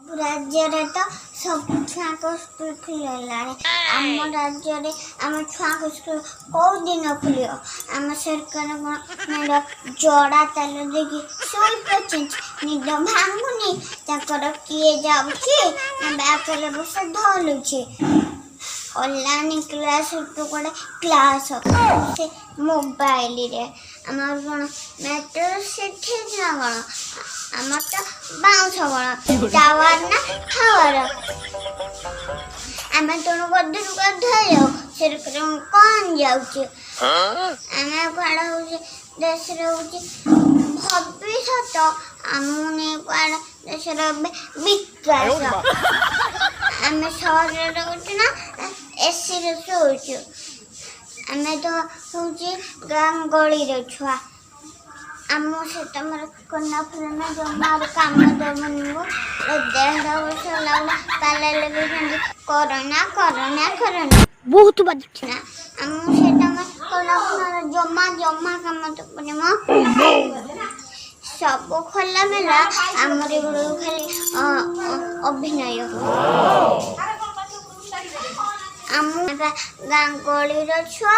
राज्य तो सब छुआ को स्कूल खुलला आम राज्य में आम छुआ को स्कूल कौ दिन खुल आम सरकार जड़ा ताल देखी शोई पचंज निद भांगुनी किए जाऊे बस धलुचे ऑनलाइन क्लास गोटे क्लास से मोबाइल रे आमर कौन मेट्रो सेठी कौन आमर तो बाउंस कौन टावर ना टावर आम तेणु गधर गधर से कौन जाऊे आम कौन हो देश भविष्य आमुने कौन देश विकास आम सहर रोचे ना एसी रे शोचु आम तो हूँ गाँ गली छुआ आम से तुम कन्या फुलना जमार कम दबन देढ़ वर्ष लगला ताले करोना करोना करोना बहुत बदना आम से तुम कन्या फुलना जमा जमा कम दबन सब खोला मेला आमरी बड़ू खाली अभिनय आम गाँ गली छुआ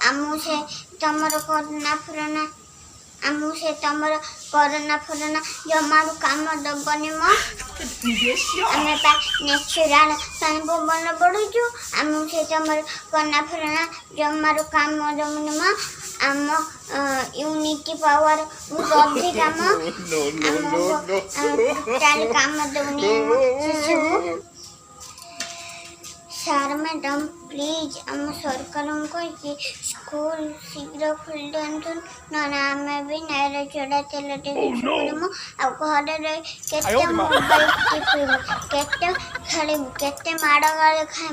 आम से तुम करोना फुरना आम से तुम करोना फुरना जमारू कम दबनी मो आम नेचुराल पानी पवन बढ़ुचु आम से तुम करोना फुरना जमारू कम दबनी मो आम यूनिटी पावर बहुत अधिक आम काम दौनी सर मैडम प्लीज आम सरकार को स्कूल शीघ्र खोल दिंतु ना आम भी नायर चढ़ा तेल पड़मु आ घर मोबाइल टिपू केते खेलू केते माड़ गाड़ी खाइबू